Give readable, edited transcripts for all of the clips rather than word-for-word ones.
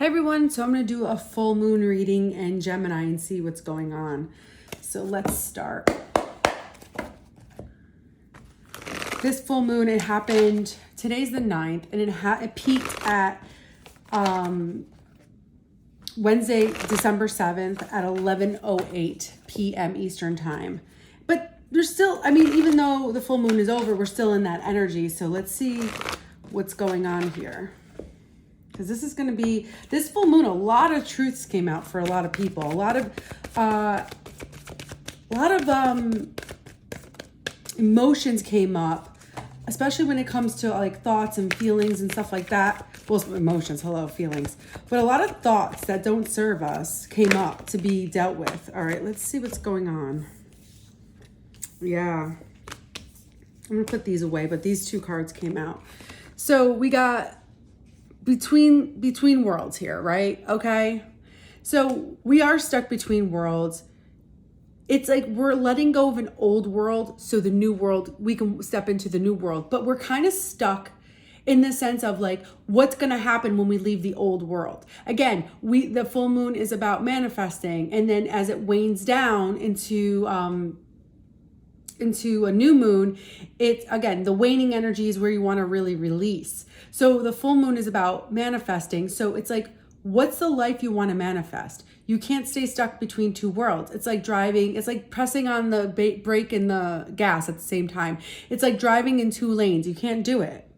Hey everyone, so I'm going to do a full moon reading in Gemini and see what's going on. So let's start. This full moon, it happened, today's the 9th, and it peaked at Wednesday, December 7th at 11:08 p.m. Eastern time. But there's still, even though the full moon is over, we're still in that energy. So let's see what's going on here. Because this is going to be, this full moon, a lot of truths came out for a lot of people. A lot of emotions came up, especially when it comes to like thoughts and feelings and stuff like that. Well, emotions, hello, feelings. But a lot of thoughts that don't serve us came up to be dealt with. All right, let's see what's going on. Yeah. I'm going to put these away, but these two cards came out. So we got between worlds here, right? Okay. So we are stuck between worlds. It's like we're letting go of an old world so the new world, we can step into the new world, but we're kind of stuck in the sense of like, what's going to happen when we leave the old world? Again, the full moon is about manifesting. And then as it wanes down into a new moon, it's again, the waning energy is where you want to really release. So the full moon is about manifesting. So it's like, what's the life you want to manifest? You can't stay stuck between two worlds. It's like driving, it's like pressing on the brake and the gas at the same time. It's like driving in two lanes. You can't do it.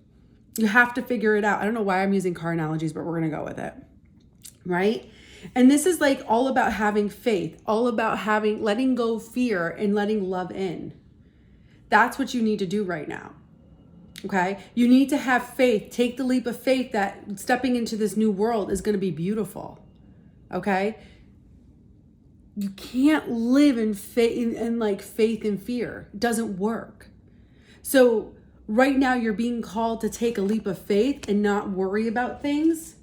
You have to figure it out. I don't know why I'm using car analogies, but we're going to go with it. Right? And this is like all about having faith, all about letting go of fear and letting love in. That's what you need to do right now. Okay? You need to have faith. Take the leap of faith that stepping into this new world is going to be beautiful. Okay? You can't live in faith and fear. It doesn't work. So right now you're being called to take a leap of faith and not worry about things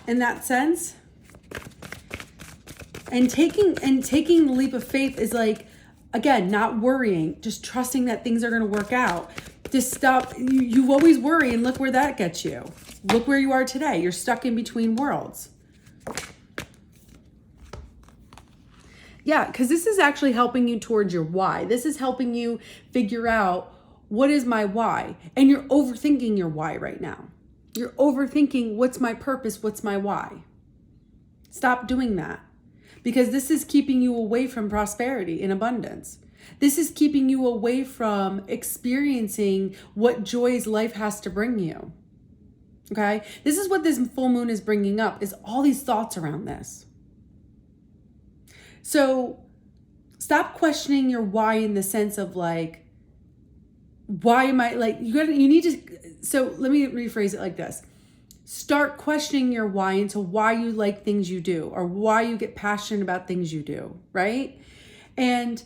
in that sense. And taking the leap of faith is like, again, not worrying, just trusting that things are going to work out. Just stop. You always worry, and look where that gets you. Look where you are today. You're stuck in between worlds. Yeah, because this is actually helping you towards your why. This is helping you figure out, what is my why? And you're overthinking your why right now. You're overthinking, what's my purpose? What's my why? Stop doing that. Because this is keeping you away from prosperity and abundance. This is keeping you away from experiencing what joys life has to bring you. Okay? This is what this full moon is bringing up, is all these thoughts around this. So stop questioning your why in the sense of like, why am I like, you need to, so let me rephrase it like this. Start questioning your why into why you like things you do or why you get passionate about things you do, right? And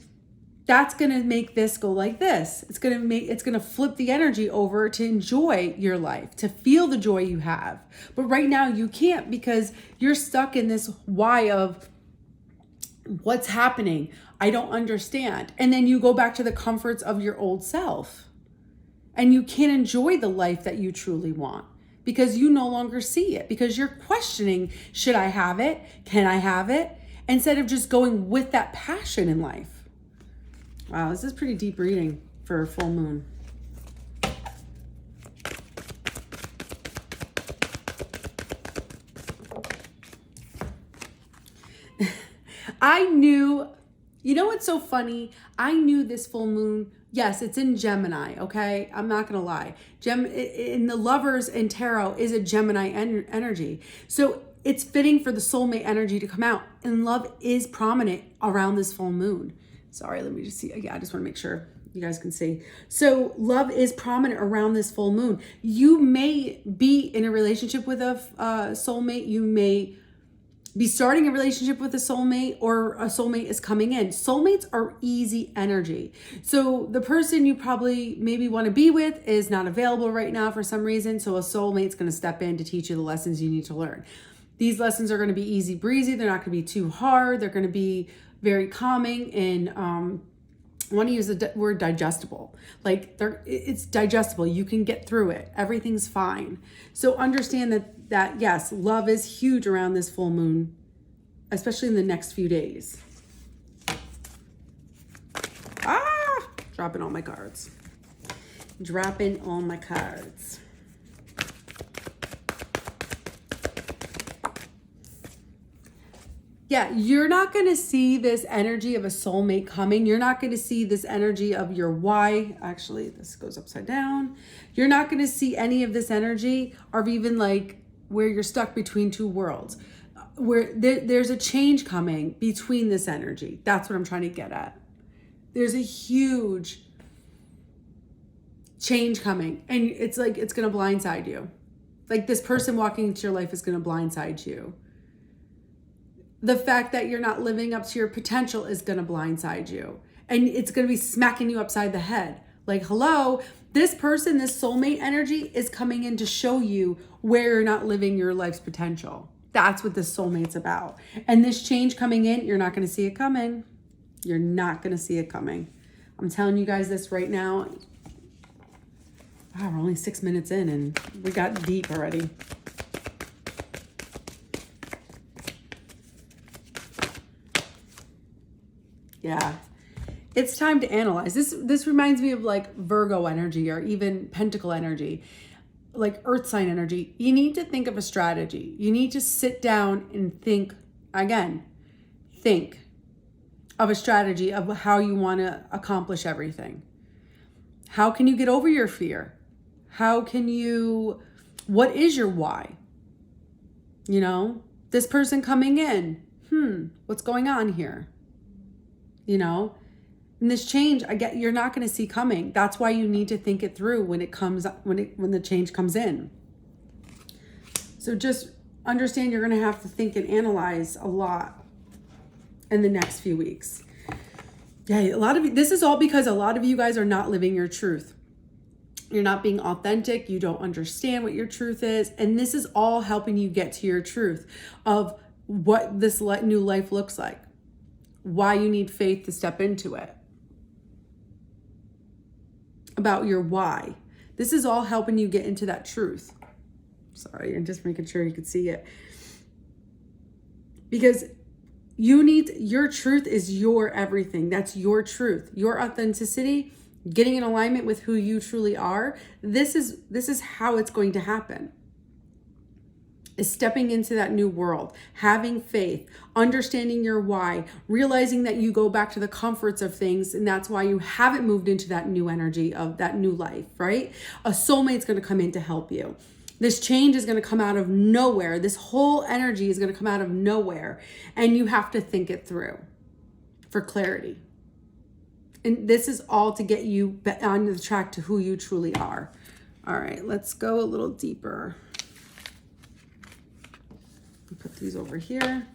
that's going to make this go like this. It's going to flip the energy over to enjoy your life, to feel the joy you have. But right now you can't, because you're stuck in this why of what's happening. I don't understand. And then you go back to the comforts of your old self and you can't enjoy the life that you truly want. Because you no longer see it, because you're questioning, should I have it? Can I have it? Instead of just going with that passion in life. Wow, this is pretty deep reading for a full moon. I knew, you know what's so funny? I knew this full moon, yes, it's in Gemini, okay? I'm not going to lie. In the lovers in tarot is a Gemini energy. So it's fitting for the soulmate energy to come out. And love is prominent around this full moon. Sorry, let me just see. Yeah, I just want to make sure you guys can see. So love is prominent around this full moon. You may be in a relationship with a soulmate. You may be starting a relationship with a soulmate, or a soulmate is coming in. Soulmates are easy energy. So the person you probably maybe want to be with is not available right now for some reason. So a soulmate's going to step in to teach you the lessons you need to learn. These lessons are going to be easy breezy. They're not going to be too hard. They're going to be very calming and I want to use the word digestible. Like it's digestible. You can get through it. Everything's fine. So understand that yes, love is huge around this full moon, especially in the next few days. Dropping all my cards. Dropping all my cards. Yeah, you're not going to see this energy of a soulmate coming. You're not going to see this energy of your why. Actually, this goes upside down. You're not going to see any of this energy of even like where you're stuck between two worlds. Where there's a change coming between this energy. That's what I'm trying to get at. There's a huge change coming. And it's like, it's going to blindside you. Like this person walking into your life is going to blindside you. The fact that you're not living up to your potential is going to blindside you. And it's going to be smacking you upside the head. Like, hello, this person, this soulmate energy is coming in to show you where you're not living your life's potential. That's what this soulmate's about. And this change coming in, you're not going to see it coming. You're not going to see it coming. I'm telling you guys this right now. Wow, we're only 6 minutes in and we got deep already. Yeah, it's time to analyze. This reminds me of like Virgo energy or even Pentacle energy, like Earth sign energy. You need to think of a strategy. You need to sit down and think of a strategy of how you want to accomplish everything. How can you get over your fear? What is your why? You know, this person coming in, what's going on here? You know, and this change, you're not going to see coming. That's why you need to think it through when the change comes in. So just understand you're going to have to think and analyze a lot in the next few weeks. Yeah, this is all because a lot of you guys are not living your truth. You're not being authentic. You don't understand what your truth is. And this is all helping you get to your truth of what this new life looks like. Why you need faith to step into it. About your why. This is all helping you get into that truth. Sorry, I'm just making sure you can see it. Because your truth is your everything. That's your truth. Your authenticity, getting in alignment with who you truly are. This is how it's going to happen. Is stepping into that new world, having faith, understanding your why, realizing that you go back to the comforts of things, and that's why you haven't moved into that new energy of that new life, right? A soulmate's going to come in to help you. This change is going to come out of nowhere. This whole energy is going to come out of nowhere, and you have to think it through for clarity. And this is all to get you on the track to who you truly are. All right, let's go a little deeper. Put these over here.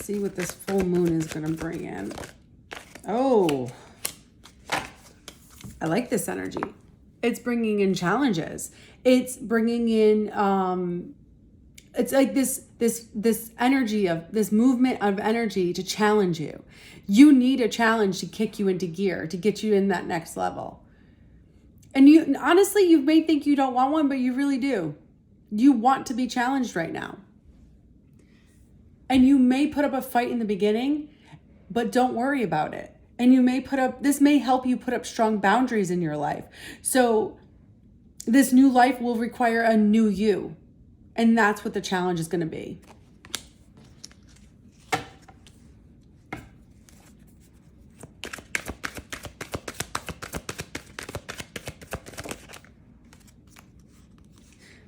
See what this full moon is going to bring in. Oh, I like this energy. It's bringing in challenges. It's bringing in, it's like this energy of this movement of energy to challenge you. You need a challenge to kick you into gear, to get you in that next level. And you honestly, you may think you don't want one, but you really do. You want to be challenged right now. And you may put up a fight in the beginning, but don't worry about it. And this may help you put up strong boundaries in your life. So this new life will require a new you. And that's what the challenge is going to be.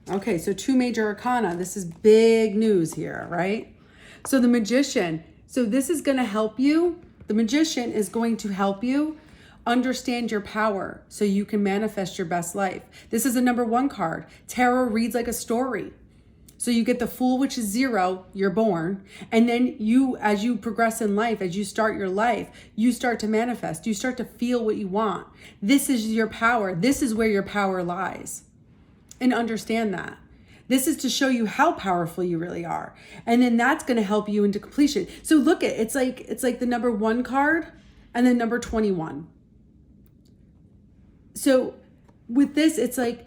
Okay, so 2 major arcana. This is big news here, right? So the Magician. So this is going to help you The Magician is going to help you understand your power so you can manifest your best life. This is a number 1 card. Tarot reads like a story. So you get the Fool, which is 0, you're born. And then you, as you progress in life, as you start your life, you start to manifest. You start to feel what you want. This is your power. This is where your power lies. And understand that. This is to show you how powerful you really are. And then that's going to help you into completion. So look at it's like the number 1 card and then number 21. So with this, it's like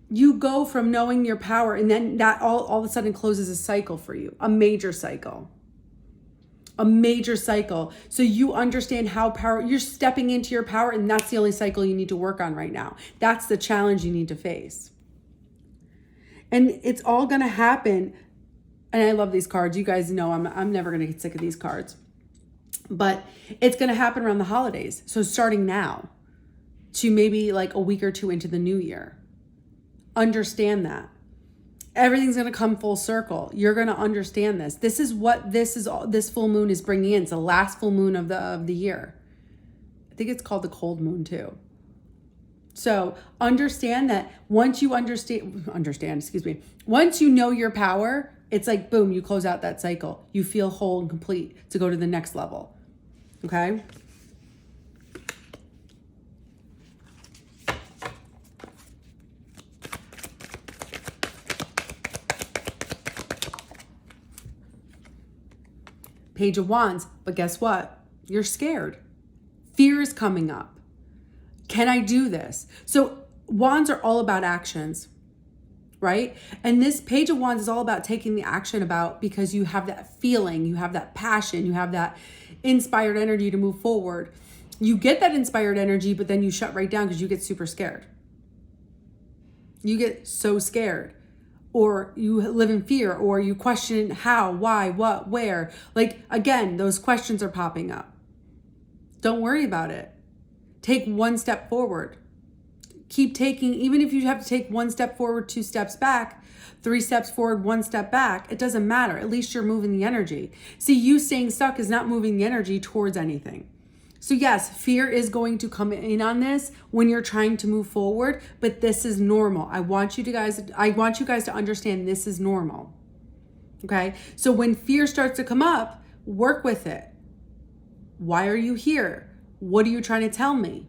you go from knowing your power, and then that all of a sudden closes a cycle for you, a major cycle. A major cycle. So you understand how you're stepping into your power, and that's the only cycle you need to work on right now. That's the challenge you need to face. And it's all going to happen. And I love these cards. You guys know I'm never going to get sick of these cards. But it's going to happen around the holidays. So starting now to maybe like a week or 2 into the new year. Understand that. Everything's going to come full circle. You're going to understand this. This is what this full moon is bringing in. It's the last full moon of the year. I think it's called the cold moon too. So understand that once you once you know your power, it's like, boom, you close out that cycle. You feel whole and complete to go to the next level. Okay? Page of Wands, but guess what? You're scared. Fear is coming up. Can I do this? So Wands are all about actions, right? And this Page of Wands is all about taking the action because you have that feeling, you have that passion, you have that inspired energy to move forward. You get that inspired energy, but then you shut right down because you get super scared. You get so scared. Or you live in fear, or you question how, why, what, where. Like, again, those questions are popping up. Don't worry about it. Take 1 step forward. Keep taking, even if you have to take 1 step forward, 2 steps back, 3 steps forward, 1 step back, it doesn't matter. At least you're moving the energy. See, you staying stuck is not moving the energy towards anything. So yes, fear is going to come in on this when you're trying to move forward, but this is normal. I want you guys to understand this is normal. Okay? So when fear starts to come up, work with it. Why are you here? What are you trying to tell me?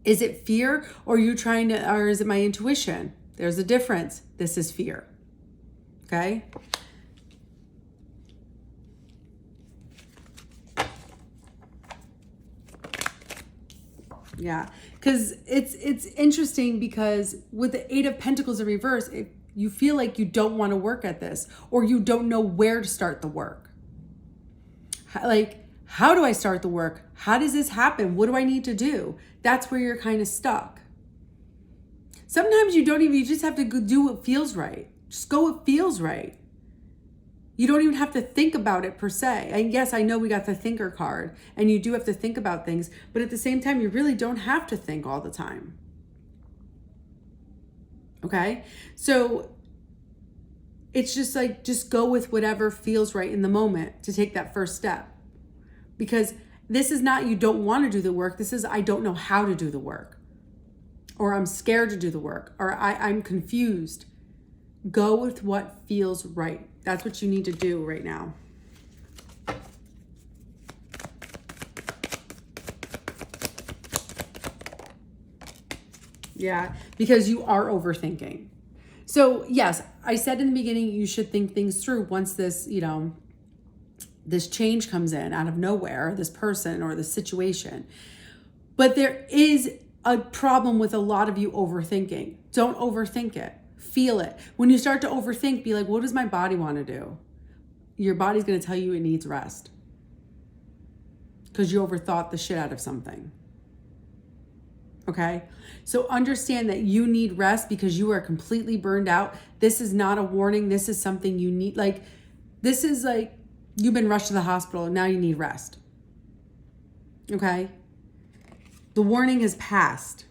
Is it fear, or is it my intuition? There's a difference. This is fear. Okay? Yeah, because it's interesting, because with the 8 of Pentacles in reverse, you feel like you don't want to work at this, or you don't know where to start the work. Like, how do I start the work? How does this happen? What do I need to do? That's where you're kind of stuck. Sometimes you just have to go do what feels right. Just go what feels right. You don't even have to think about it per se. And yes, I know we got the thinker card, and you do have to think about things, but at the same time, you really don't have to think all the time. Okay? So it's just like, just go with whatever feels right in the moment to take that first step. Because this is not you don't want to do the work. This is I don't know how to do the work. Or I'm scared to do the work. Or I'm confused. Go with what feels right. That's what you need to do right now. Yeah, because you are overthinking. So yes, I said in the beginning, you should think things through once this, this change comes in out of nowhere, this person or this situation. But there is a problem with a lot of you overthinking. Don't overthink it. Feel it. When you start to overthink, be like, what does my body want to do? Your body's going to tell you it needs rest. Because you overthought the shit out of something. Okay? So understand that you need rest because you are completely burned out. This is not a warning. This is something you need. This is like you've been rushed to the hospital and now you need rest. Okay? The warning has passed.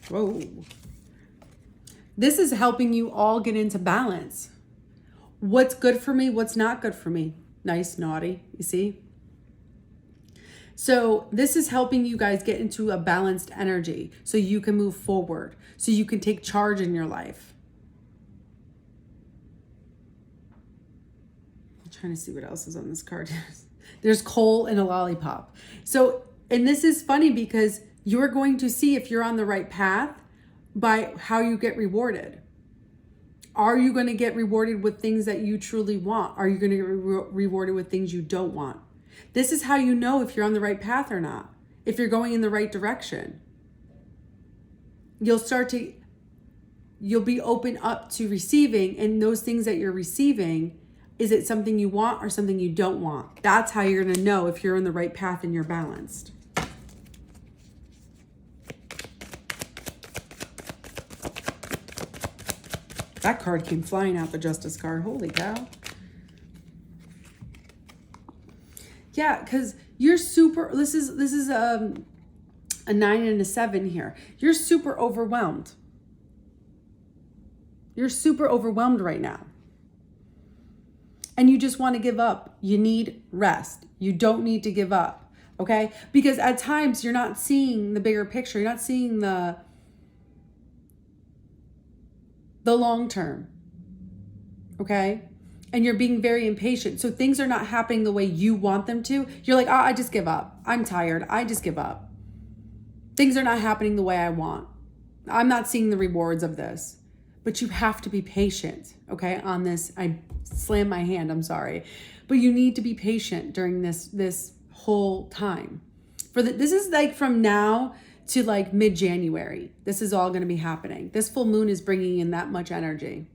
Whoa. This is helping you all get into balance. What's good for me? What's not good for me? Nice, naughty, you see? So this is helping you guys get into a balanced energy so you can move forward, so you can take charge in your life. I'm trying to see what else is on this card. There's coal and a lollipop. So, and this is funny because you're going to see if you're on the right path by how you get rewarded. Are you going to get rewarded with things that you truly want? Are you going to get rewarded with things you don't want? This is how you know if you're on the right path or not, if you're going in the right direction. You'll be open up to receiving, and those things that you're receiving, is it something you want or something you don't want? That's how you're going to know if you're in the right path and you're balanced. That card came flying out, the Justice card. Holy cow. Yeah, because you're super, this is a 9 and a 7 here. You're super overwhelmed. You're super overwhelmed right now. And you just want to give up. You need rest. You don't need to give up, okay? Because at times you're not seeing the bigger picture. You're not seeing the long term, okay? And you're being very impatient. So things are not happening the way you want them to. You're like, oh, I just give up. I'm tired. I just give up. Things are not happening the way I want. I'm not seeing the rewards of this. But you have to be patient, okay, on this. I slammed my hand, I'm sorry. But you need to be patient during this whole time. This is like from now to like mid-January. This is all going to be happening. This full moon is bringing in that much energy.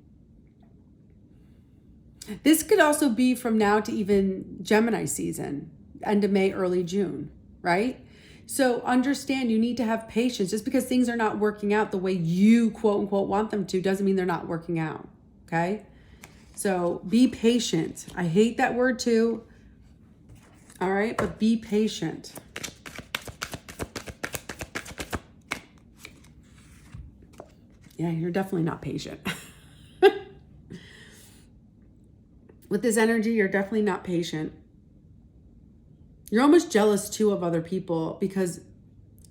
This could also be from now to even Gemini season, end of May, early June, right? So understand you need to have patience. Just because things are not working out the way you quote unquote want them to doesn't mean they're not working out, okay? So be patient. I hate that word too, all right? But be patient. Yeah, you're definitely not patient. With this energy, you're definitely not patient. You're almost jealous too of other people because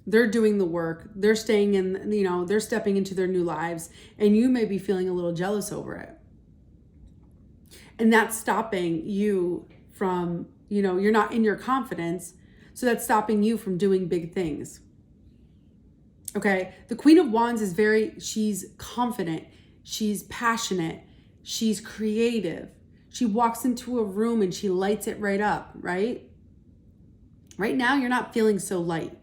they're doing the work. They're staying in, they're stepping into their new lives, and you may be feeling a little jealous over it. And that's stopping you from, you're not in your confidence. So that's stopping you from doing big things. Okay. The Queen of Wands is she's confident. She's passionate. She's creative. She walks into a room and she lights it right up, right? Right now, you're not feeling so light,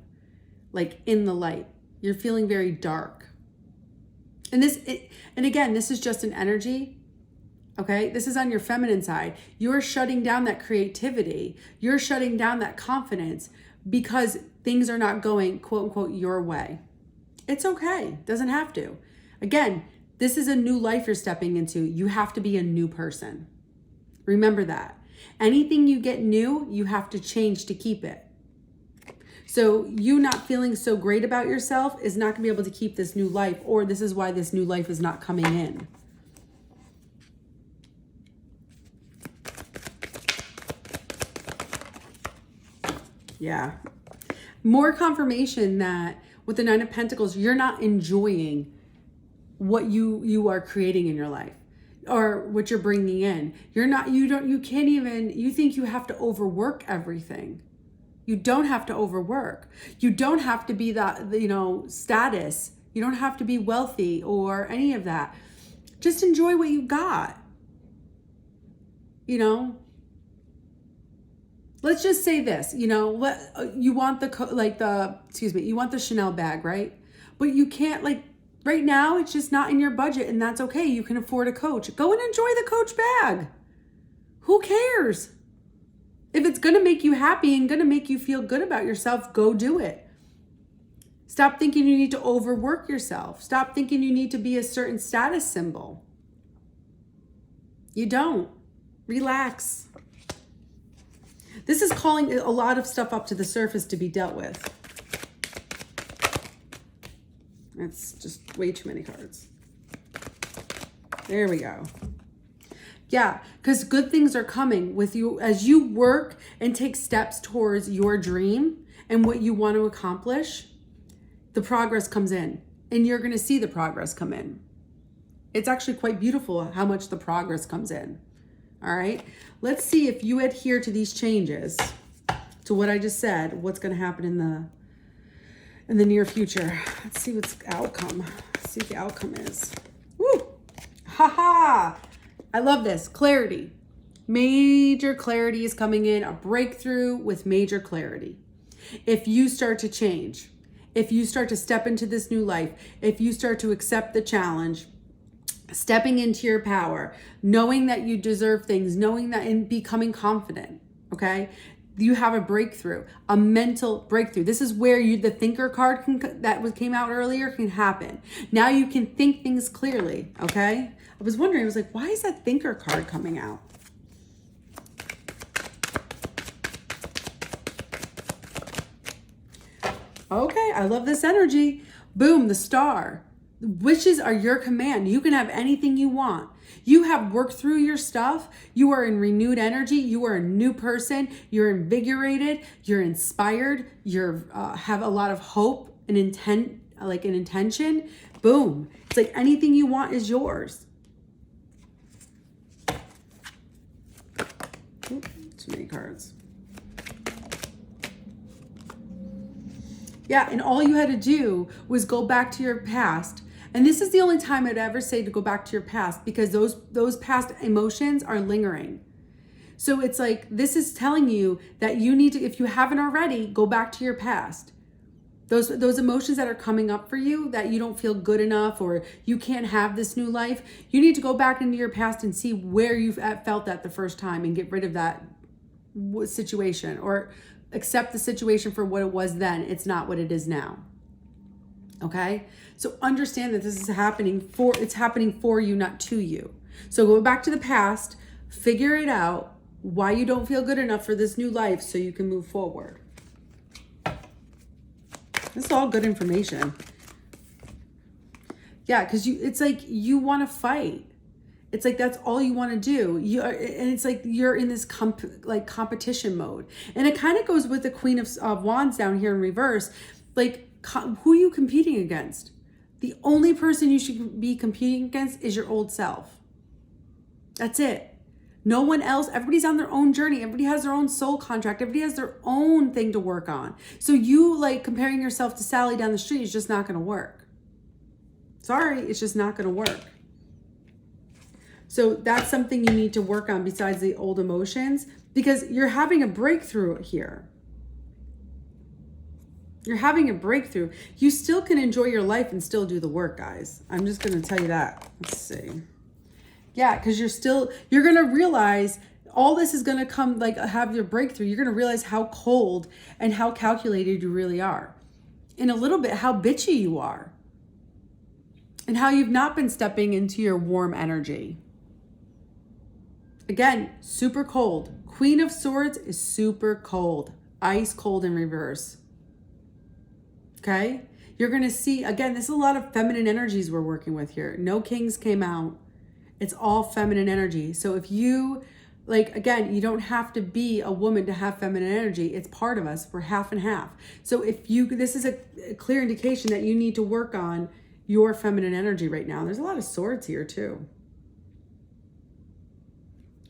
like in the light. You're feeling very dark. And again, this is just an energy, okay? This is on your feminine side. You're shutting down that creativity. You're shutting down that confidence because things are not going, quote unquote, your way. It's okay. Doesn't have to. Again, this is a new life you're stepping into. You have to be a new person. Remember that. Anything you get new, you have to change to keep it. So you not feeling so great about yourself is not going to be able to keep this new life, or this is why this new life is not coming in. Yeah. More confirmation that with the Nine of Pentacles, you're not enjoying what you are creating in your life. Or what you're bringing in. You think you have to overwork everything. You don't have to overwork. You don't have to be that, status. You don't have to be wealthy or any of that. Just enjoy what you got. Let's just say this, you want you want the Chanel bag, right? But you can't right now, it's just not in your budget, and that's okay. You can afford a Coach. Go and enjoy the Coach bag. Who cares? If it's going to make you happy and going to make you feel good about yourself, go do it. Stop thinking you need to overwork yourself. Stop thinking you need to be a certain status symbol. You don't. Relax. This is calling a lot of stuff up to the surface to be dealt with. That's just way too many cards. There we go. Yeah, because good things are coming with you as you work and take steps towards your dream and what you want to accomplish. The progress comes in, and you're going to see the progress come in. It's actually quite beautiful how much the progress comes in. All right, let's see if you adhere to these changes, to what I just said, what's going to happen in the near future. Let's see what's the outcome. Let's see what the outcome is. Woo! Ha! I love this. Clarity. Major clarity is coming in, a breakthrough with major clarity. If you start to change, if you start to step into this new life, if you start to accept the challenge, stepping into your power, knowing that you deserve things, knowing that, and becoming confident, okay? You have a breakthrough, a mental breakthrough. This is where the thinker card came out earlier can happen. Now you can think things clearly, okay? I was wondering, I was like, why is that thinker card coming out? Okay, I love this energy. Boom, the star. Wishes are your command. You can have anything you want. You have worked through your stuff. You are in renewed energy. You are a new person. You're invigorated. You're inspired. You're have a lot of hope and intent, like an intention. Boom. It's like anything you want is yours. Oop, too many cards. Yeah, and all you had to do was go back to your past. And this is the only time I'd ever say to go back to your past, because those past emotions are lingering. So it's like, this is telling you that you need to, if you haven't already, go back to your past. Those emotions that are coming up for you, that you don't feel good enough or you can't have this new life, you need to go back into your past and see where you felt that the first time and get rid of that situation, or accept the situation for what it was then. It's not what it is now. Okay? So understand that this is happening it's happening for you, not to you. So go back to the past, figure it out, why you don't feel good enough for this new life so you can move forward. This is all good information. Yeah, because it's like you want to fight. It's like that's all you want to do. And it's like you're in this competition mode. And it kind of goes with the Queen of Wands down here in reverse. Like, who are you competing against? The only person you should be competing against is your old self. That's it. No one else. Everybody's on their own journey. Everybody has their own soul contract. Everybody has their own thing to work on. So you comparing yourself to Sally down the street is just not going to work. Sorry, it's just not going to work. So that's something you need to work on besides the old emotions, because you're having a breakthrough here. You're having a breakthrough. You still can enjoy your life and still do the work, guys. I'm just going to tell you that. Let's see. Yeah, because you're going to realize all this is going to come, have your breakthrough. You're going to realize how cold and how calculated you really are. In a little bit, how bitchy you are. And how you've not been stepping into your warm energy. Again, super cold. Queen of Swords is super cold. Ice cold in reverse. Okay? You're going to see, again, this is a lot of feminine energies we're working with here. No kings came out. It's all feminine energy. So if you, again, you don't have to be a woman to have feminine energy. It's part of us. We're half and half. So this is a clear indication that you need to work on your feminine energy right now. There's a lot of swords here too.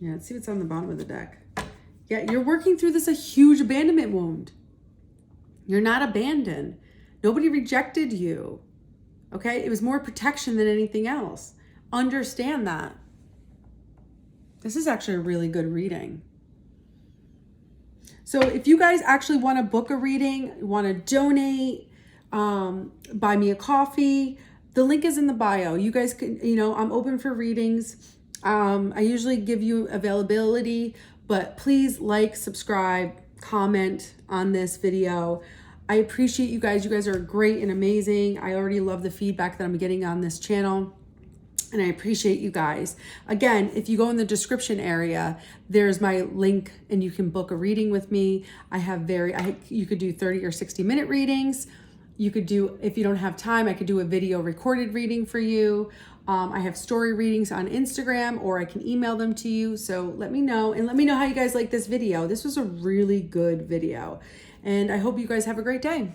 Yeah, let's see what's on the bottom of the deck. Yeah, you're working through a huge abandonment wound. You're not abandoned. Nobody rejected you. Okay? It was more protection than anything else. Understand that. This is actually a really good reading. So if you guys actually want to book a reading, want to donate, buy me a coffee, the link is in the bio. You guys can, I'm open for readings. I usually give you availability, but please subscribe, comment on this video. I appreciate you guys. You guys are great and amazing. I already love the feedback that I'm getting on this channel, and I appreciate you guys. Again, if you go in the description area, there's my link and you can book a reading with me. You could do 30 or 60 minute readings. You could do, if you don't have time, I could do a video recorded reading for you. I have story readings on Instagram, or I can email them to you. So let me know, and let me know how you guys like this video. This was a really good video, and I hope you guys have a great day.